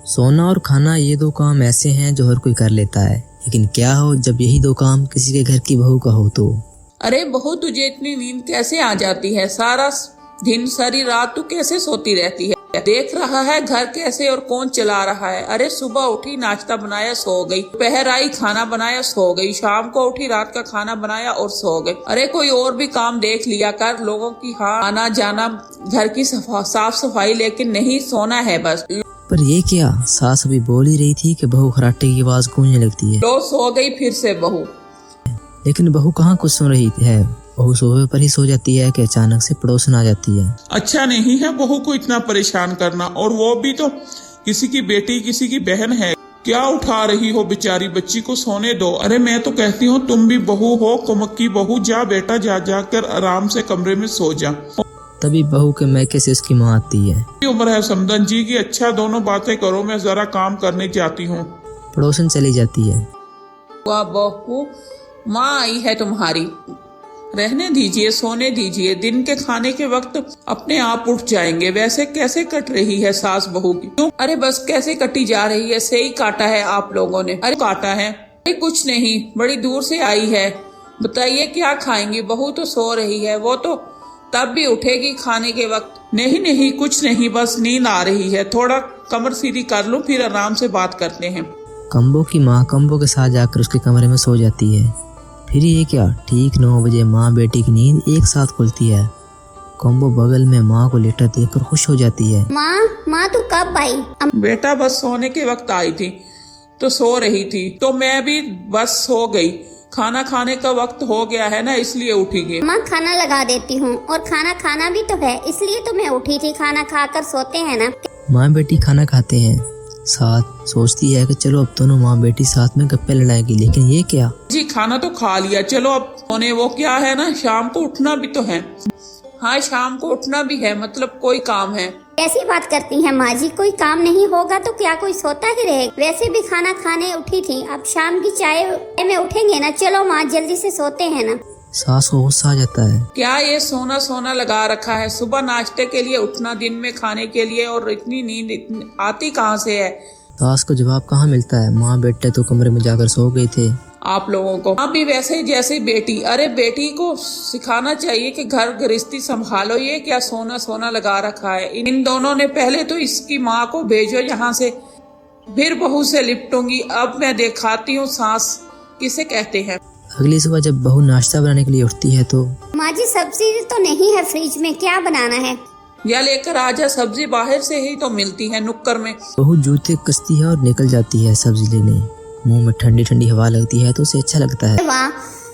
सोना और खाना ये दो काम ऐसे हैं जो हर कोई कर लेता है, लेकिन क्या हो जब यही दो काम किसी के घर की बहू का हो तो। अरे बहू, तुझे इतनी नींद कैसे आ जाती है? सारा दिन सारी रात तू कैसे सोती रहती है? देख रहा है घर कैसे और कौन चला रहा है? अरे सुबह उठी, नाश्ता बनाया, सो गई। दोपहर आई, खाना बनाया, सो गई। शाम को उठी, रात का खाना बनाया और सो गई। अरे कोई और भी काम देख लिया कर। लोगों की आना जाना, घर की साफ सफाई, लेकिन नहीं, सोना है बस। पर ये क्या, सास अभी बोल ही रही थी कि बहू खराटे की आवाज गूंजने लगती है। लो, सो गई फिर से बहू। लेकिन बहू कहाँ कुछ सुन रही है, बहू सोफे पर ही सो जाती है कि अचानक से पड़ोसन आ जाती है। अच्छा नहीं है बहू को इतना परेशान करना, और वो भी तो किसी की बेटी, किसी की बहन है। क्या उठा रही हो बेचारी बच्ची को, सोने दो। अरे मैं तो कहती हूँ तुम भी बहू हो, कुमक्की बहू। जा बेटा, जा जाकर आराम से कमरे में सो जा। तभी बहू के मैके से उसकी माँ आती है। उम्र है समदन जी की, अच्छा दोनों बातें करो, मैं जरा काम करने जाती हूँ। पड़ोसन चली जाती है। वाह बहू, माँ आई है तुम्हारी, रहने दीजिए, सोने दीजिए। दिन के खाने के वक्त अपने आप उठ जाएंगे। वैसे कैसे कट रही है सास बहू की? क्यों? अरे बस कैसे कटी जा रही है? सही काटा है आप लोगों ने? अरे काटा है? अरे कुछ नहीं, बड़ी दूर से आई है। बताइए क्या खाएंगी? बहू तो सो रही है, वो तो तब भी उठेगी खाने के वक्त। नहीं नहीं, कुछ नहीं, बस नींद आ रही है। थोड़ा कमर सीधी कर लूं, फिर आराम से बात करते हैं। कम्बो की माँ कम्बो के साथ जाकर उसके कमरे में सो जाती है। फिर ये क्या, ठीक 9 बजे माँ बेटी की नींद एक साथ खुलती है। कम्बो बगल में माँ को लेटा देखकर खुश हो जाती है। माँ तू कब आई? बेटा बस सोने के वक्त आई थी, तो सो रही थी, तो मैं भी बस सो गई। खाना खाने का वक्त हो गया है ना, इसलिए उठी गई। माँ खाना लगा देती हूँ, और खाना खाना भी तो है, इसलिए तो मैं उठी थी। खाना खाकर सोते हैं ना। माँ बेटी खाना खाते हैं साथ। सोचती है कि चलो अब दोनों माँ बेटी साथ में गप्पे लड़ाएगी, लेकिन ये क्या जी, खाना तो खा लिया, चलो अब सोने। वो क्या है ना, शाम को उठना भी तो है। हाँ, शाम को उठना भी है, मतलब कोई काम है। कैसी बात करती हैं माँ जी? कोई काम नहीं होगा तो क्या कोई सोता ही रहेगा? वैसे भी खाना खाने उठी थी, अब शाम की चाय में उठेंगे ना। चलो माँ, जल्दी से सोते हैं ना। सास को गुस्सा आ जाता है। क्या ये सोना सोना लगा रखा है? सुबह नाश्ते के लिए उठना, दिन में खाने के लिए, और इतनी नींद आती कहाँ से है? सास को जवाब कहाँ मिलता है, माँ बेटे तो कमरे में जाकर सो गए थे। आप लोगों को आप भी वैसे जैसे बेटी। अरे बेटी को सिखाना चाहिए कि घर गृहस्थी संभालो। ये क्या सोना सोना लगा रखा है? इन दोनों ने पहले तो इसकी माँ को भेजो यहाँ से, फिर बहू से लिपटूंगी। अब मैं दिखाती हूँ सास किसे कहते हैं। अगली सुबह जब बहू नाश्ता बनाने के लिए उठती है तो माँ जी, सब्जी तो नहीं है फ्रिज में, क्या बनाना है? या लेकर आजा, सब्जी बाहर से ही तो मिलती है नुक्कड़ में। बहू जूते कसती है और निकल जाती है सब्जी लेने। मुंह में ठंडी ठंडी हवा लगती है तो उसे अच्छा लगता है। वाह,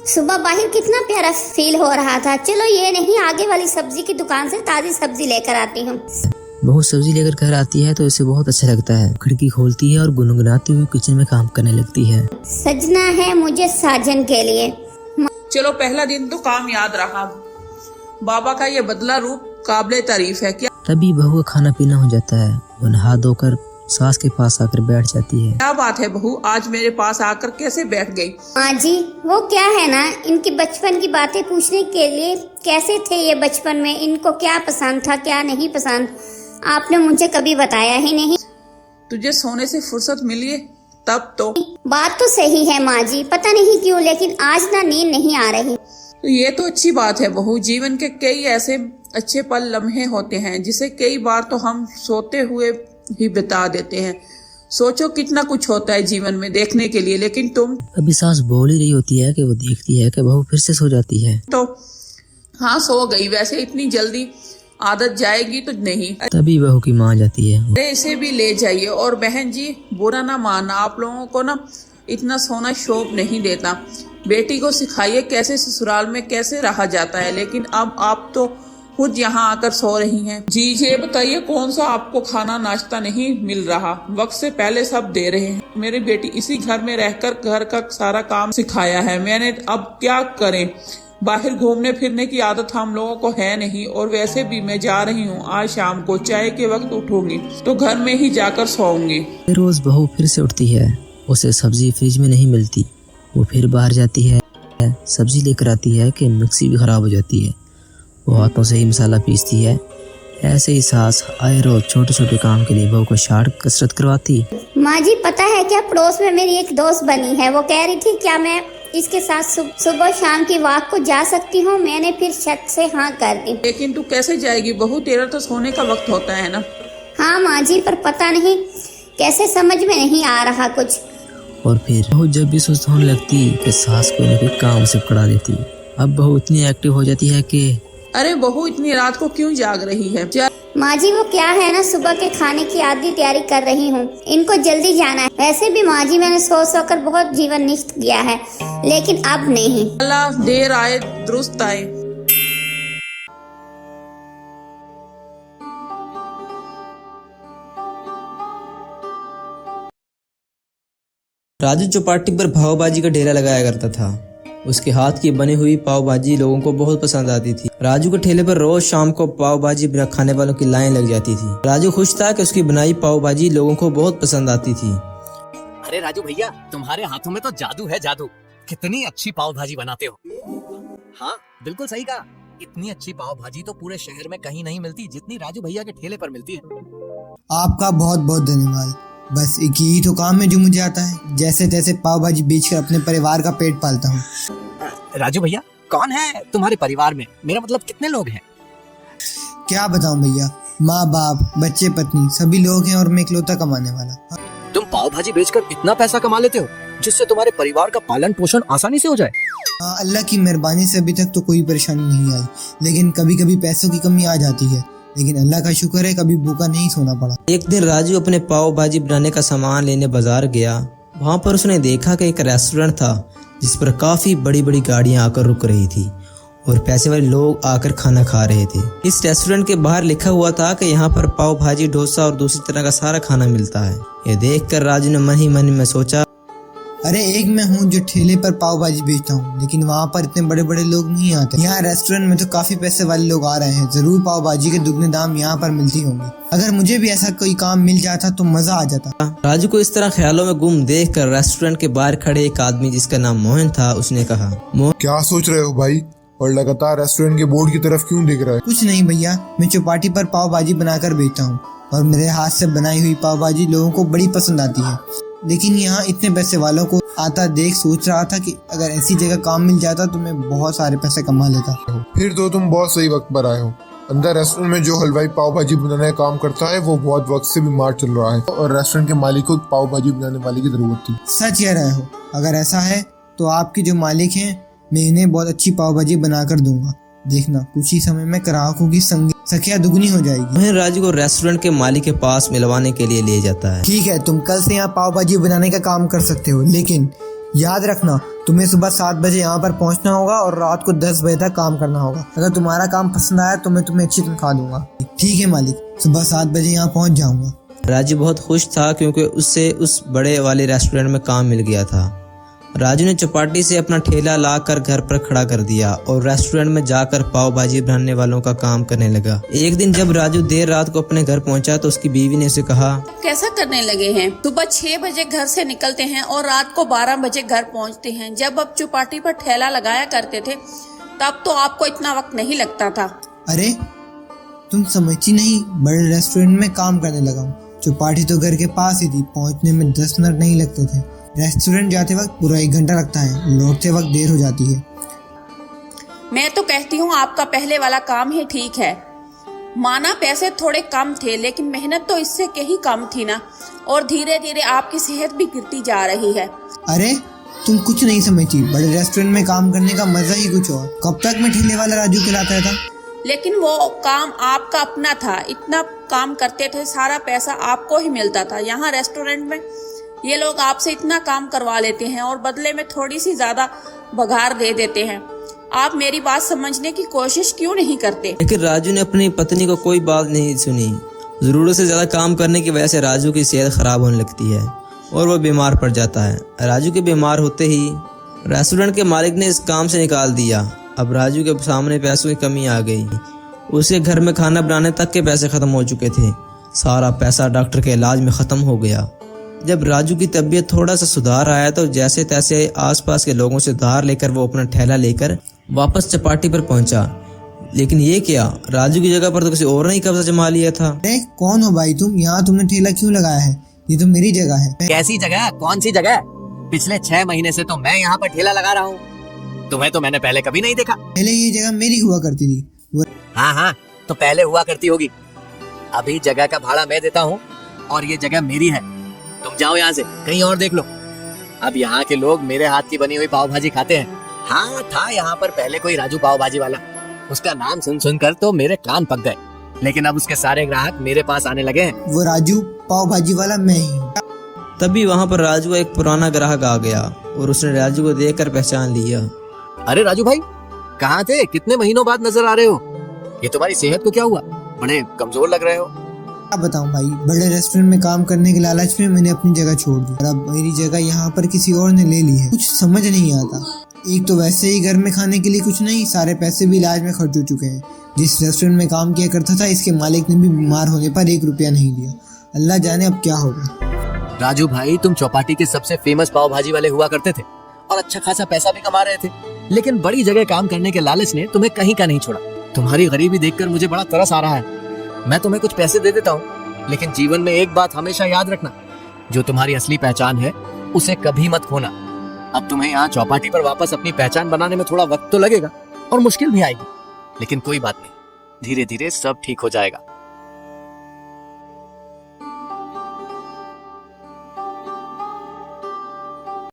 सुबह बाहर कितना प्यारा फील हो रहा था। चलो ये नहीं, आगे वाली सब्जी की दुकान से ताजी सब्जी लेकर आती हूँ। बहू सब्जी लेकर घर आती है तो इसे बहुत अच्छा लगता है। खिड़की खोलती है और गुनगुनाती हुई किचन में काम करने लगती है। सजना है मुझे साजन के लिए। चलो, पहला दिन तो काम याद रहा। बाबा का ये बदला रूप काबिले तारीफ है। क्या तभी बहू का खाना पीना हो जाता है। वो नहा धोकर सास के पास आकर बैठ जाती है। क्या बात है बहू, आज मेरे पास आकर कैसे बैठ गई? माँ जी, वो क्या है ना, इनकी बचपन की बातें पूछने के लिए। कैसे थे ये बचपन में, इनको क्या पसंद था क्या नहीं पसंद, आपने मुझे कभी बताया ही नहीं। तुझे सोने से फुर्सत मिली है तब तो। बात तो सही है माँ जी, पता नहीं क्यों, लेकिन आज ना नींद नहीं आ रही। तो ये तो अच्छी बात है बहू। जीवन के कई ऐसे अच्छे पल लम्हे होते हैं जिसे कई बार तो हम सोते हुए ही बिता देते हैं। सोचो कितना कुछ होता है जीवन में देखने के लिए, लेकिन तुम। अभी सास बोल ही रही होती है कि वो देखती है कि बहू फिर से सो जाती है। तो हाँ, सो गई। वैसे इतनी जल्दी आदत जाएगी तो नहीं। तभी बहू की माँ जाती है। अरे इसे भी ले जाइए। और बहन जी, बुरा ना मानना, आप लोगों को ना इतना सोना शोभ नहीं देता। बेटी को सिखाइए कैसे ससुराल में कैसे रहा जाता है, लेकिन अब आप तो खुद यहाँ आकर सो रही हैं। जी, ये बताइए कौन सा आपको खाना नाश्ता नहीं मिल रहा? वक्त से पहले सब दे रहे हैं। मेरी बेटी इसी घर में रहकर घर का सारा काम सिखाया है मैंने, अब क्या करें? बाहर घूमने फिरने की आदत हम लोगों को है नहीं, और वैसे भी मैं जा रही हूँ। आज शाम को चाय के वक्त उठूंगी तो घर में ही जाकर सोऊंगी। रोज बहू फिर से उठती है। उसे सब्जी फ्रिज में नहीं मिलती। वो फिर बाहर जाती है, सब्जी लेकर आती है कि मिक्सी भी खराब हो जाती है। वो हाथों से ही मसाला पीसती है, ऐसे ही सास आए रोज छोटे छोटे काम के लिए बहू को शार्ट कसरत करवाती। माँ जी पता है क्या, पड़ोस में मेरी एक दोस्त बनी है, वो कह रही थी क्या मैं इसके साथ सुबह शाम की वॉक को जा सकती हूँ। मैंने फिर शक से हाँ कर दी। लेकिन तू कैसे जाएगी बहू, तेरा तो सोने का वक्त होता है ना। हाँ माँ जी, पर पता नहीं कैसे समझ में नहीं आ रहा कुछ। और फिर बहू जब भी सुस्त होने लगती कि सास कोई न कोई काम उसे पकड़ा देती। अब बहू इतनी एक्टिव हो जाती है कि अरे बहू इतनी रात को क्यों जाग रही है? माँ जी वो क्या है ना, सुबह के खाने की आधी तैयारी कर रही हूँ, इनको जल्दी जाना है। वैसे भी माँ जी मैंने सोच कर बहुत जीवन निष्ठ किया है, लेकिन अब नहीं। अल्लाह देर आए दुरुस्त आए। राजू चौपाटी पर पाव भाजी का ठेला लगाया करता था। उसके हाथ की बनी हुई पाव भाजी लोगों को बहुत पसंद आती थी। राजू के ठेले पर रोज शाम को पाव भाजी खाने वालों की लाइन लग जाती थी। राजू खुश था कि उसकी बनाई पाव भाजी लोगों को बहुत पसंद आती थी। अरे राजू भैया, तुम्हारे हाथों में तो जादू है, जादू। कितनी अच्छी पाव भाजी बनाते हो। हाँ बिल्कुल सही कहा, इतनी अच्छी पाव भाजी तो पूरे शहर में कहीं नहीं मिलती जितनी राजू भैया के ठेले पर मिलती है। आपका बहुत बहुत धन्यवाद। बस एक ही तो काम है जो मुझे आता है, जैसे तैसे पाव भाजी बेचकर अपने परिवार का पेट पालता हूँ। राजू भैया, कौन है तुम्हारे परिवार में? मेरा मतलब कितने लोग हैं? क्या बताऊँ भैया, माँ बाप बच्चे पत्नी सभी लोग हैं और मैं इकलौता कमाने वाला। तुम पाव भाजी बेचकर इतना पैसा कमा लेते हो जिससे तुम्हारे परिवार का पालन पोषण आसानी से हो जाए? हाँ, अल्लाह की मेहरबानी से अभी तक तो कोई परेशानी नहीं आई, लेकिन कभी कभी पैसों की कमी आ जाती है, लेकिन अल्लाह का शुक्र है कभी भूखा नहीं सोना पड़ा। एक दिन राजू अपने पाव भाजी बनाने का सामान लेने बाजार गया। वहाँ पर उसने देखा कि एक रेस्टोरेंट था जिस पर काफी बड़ी बड़ी गाड़ियाँ आकर रुक रही थी और पैसे वाले लोग आकर खाना खा रहे थे। इस रेस्टोरेंट के बाहर लिखा हुआ था कि यहाँ पर पाव भाजी, डोसा और दूसरी तरह का सारा खाना मिलता है। ये देखकर राजू ने मन ही मन में सोचा, अरे एक मैं हूँ जो ठेले पर पाव भाजी बेचता हूँ, लेकिन वहाँ पर इतने बड़े बड़े लोग नहीं आते। यहाँ रेस्टोरेंट में तो काफी पैसे वाले लोग आ रहे हैं, जरूर पाव भाजी के दुगने दाम यहाँ पर मिलती होंगी। अगर मुझे भी ऐसा कोई काम मिल जाता तो मजा आ जाता। राजू को इस तरह ख्यालों में गुम देखकर रेस्टोरेंट के बाहर खड़े एक आदमी जिसका नाम मोहन था, उसने कहा, क्या सोच रहे हो भाई, और लगातार रेस्टोरेंट के बोर्ड की तरफ क्यों देख रहा है? कुछ नहीं भैया, मैं चौपाटी पर पाव भाजी बनाकर बेचता हूँ और मेरे हाथ से बनाई हुई पाव भाजी लोगों को बड़ी पसंद आती है, लेकिन यहाँ इतने पैसे वालों को आता देख सोच रहा था कि अगर ऐसी जगह काम मिल जाता तो मैं बहुत सारे पैसे कमा लेता। फिर तो तुम बहुत सही वक्त पर आए हो। अंदर रेस्टोरेंट में जो हलवाई पाव भाजी बनाने का काम करता है वो बहुत वक्त से बीमार चल रहा है और रेस्टोरेंट के मालिक को पाव भाजी बनाने वाले की जरूरत थी। सच कह रहे हो, अगर ऐसा है तो आपके जो मालिक हैं मैं इन्हें बहुत अच्छी पाव भाजी बनाकर दूंगा। देखना कुछ ही समय में ग्राहकों की संख्या दुगनी हो जाएगी। मोहन राजू को रेस्टोरेंट के मालिक के पास मिलवाने के लिए ले जाता है। ठीक है, तुम कल से यहाँ पाव भाजी बनाने का काम कर सकते हो, लेकिन याद रखना तुम्हें सुबह 7 बजे यहाँ पर पहुँचना होगा और रात को 10 बजे तक काम करना होगा। अगर तुम्हारा काम पसंद आया तो मैं तुम्हें अच्छी तनख्वाह दूंगा। ठीक है मालिक, सुबह 7 बजे यहाँ पहुँच जाऊंगा। राजू बहुत खुश था क्योंकि उससे उस बड़े वाले रेस्टोरेंट में काम मिल गया था। राजू ने चौपाटी से अपना ठेला लाकर घर पर खड़ा कर दिया और रेस्टोरेंट में जाकर पाव भाजी बनाने वालों का काम करने लगा। एक दिन जब राजू देर रात को अपने घर पहुंचा तो उसकी बीवी ने उसे कहा, कैसा करने लगे हैं? सुबह 6 बजे घर से निकलते हैं और रात को 12 बजे घर पहुंचते हैं। जब आप चौपाटी पर ठेला लगाया करते थे तब तो आपको इतना वक्त नहीं लगता था। अरे तुम समझती नहीं, बड़े रेस्टोरेंट में काम करने लगा हूँ। चौपाटी तो घर के पास ही थी, पहुँचने में 10 मिनट नहीं लगते थे। रेस्टोरेंट जाते वक्त पूरा 1 घंटा लगता है, लौटते वक्त देर हो जाती है। मैं तो कहती हूँ आपका पहले वाला काम ही ठीक है। माना पैसे थोड़े कम थे लेकिन मेहनत तो इससे कहीं कम थी ना, और धीरे धीरे आपकी सेहत भी गिरती जा रही है। अरे तुम कुछ नहीं समझती, बड़े रेस्टोरेंट में काम करने का मजा ही कुछ और। कब तक मैं ठेले वाला राजू कहलाता था? लेकिन वो काम आपका अपना था, इतना काम करते थे, सारा पैसा आपको ही मिलता था। यहाँ रेस्टोरेंट में ये लोग आपसे इतना काम करवा लेते हैं और बदले में थोड़ी सी ज्यादा बघार दे देते हैं। आप मेरी बात समझने की कोशिश क्यों नहीं करते? लेकिन राजू ने अपनी पत्नी को कोई बात नहीं सुनी। जरूरत से ज्यादा काम करने की वजह से राजू की सेहत खराब होने लगती है और वह बीमार पड़ जाता है। राजू के बीमार होते ही रेस्टोरेंट के मालिक ने इस काम से निकाल दिया। अब राजू के सामने पैसों की कमी आ गई। उसके घर में खाना बनाने तक के पैसे खत्म हो चुके थे। सारा पैसा डॉक्टर के इलाज में खत्म हो गया। जब राजू की तबीयत थोड़ा सा सुधार आया तो जैसे तैसे आसपास के लोगों से उधार लेकर वो अपना ठेला लेकर वापस चौपाटी पर पहुंचा। लेकिन ये क्या, राजू की जगह पर तो किसी और ने ही कब्जा जमा लिया था। अरे कौन हो भाई तुम? यहाँ तुमने ठेला क्यों लगाया है? ये तो मेरी जगह है। कैसी जगह, कौन सी जगह? पिछले 6 महीने से तो मैं यहाँ पर ठेला लगा रहा हूँ। तुम्हें तो मैंने पहले कभी नहीं देखा। पहले ये जगह मेरी हुआ करती थी। हाँ हाँ, तो पहले हुआ करती होगी। अभी जगह का भाड़ा मैं देता हूँ और ये जगह मेरी है। तुम जाओ यहाँ से, कहीं और देख लो। अब यहाँ के लोग मेरे हाथ की बनी हुई पाव भाजी खाते हैं। हाँ, था यहाँ पर पहले कोई राजू पाव भाजी वाला। उसका नाम सुन सुनकर तो मेरे कान पक गए, लेकिन अब उसके सारे ग्राहक मेरे पास आने लगे हैं। वो राजू पाव भाजी वाला मैं ही हूँ। तभी वहाँ पर राजू का एक पुराना ग्राहक आ गया और उसने राजू को देखकर पहचान लिया। अरे राजू भाई, कहाँ थे? कितने महीनों बाद नजर आ रहे हो? ये तुम्हारी सेहत को क्या हुआ? बड़े कमजोर लग रहे हो। क्या बताऊं भाई, बड़े रेस्टोरेंट में काम करने के लालच में मैंने अपनी जगह छोड़ दी और अब मेरी जगह यहाँ पर किसी और ने ले ली है। कुछ समझ नहीं आता। एक तो वैसे ही घर में खाने के लिए कुछ नहीं, सारे पैसे भी इलाज में खर्च हो चुके हैं। जिस रेस्टोरेंट में काम किया करता था, इसके मालिक ने भी बीमार होने पर 1 रुपया नहीं दिया। अल्लाह जाने अब क्या होगा। राजू भाई, तुम चौपाटी के सबसे फेमस पाव भाजी वाले हुआ करते थे और अच्छा खासा पैसा भी कमा रहे थे, लेकिन बड़ी जगह काम करने के लालच ने तुम्हें कहीं का नहीं छोड़ा। तुम्हारी गरीबी देखकर मुझे बड़ा तरस आ रहा है। मैं तुम्हें कुछ पैसे दे देता हूँ, लेकिन जीवन में एक बात हमेशा याद रखना, जो तुम्हारी असली पहचान है उसे कभी मत खोना। अब तुम्हें यहाँ चौपाटी पर वापस अपनी पहचान बनाने में थोड़ा वक्त तो लगेगा और मुश्किल भी आएगी, लेकिन कोई बात नहीं, धीरे धीरे सब ठीक हो जाएगा।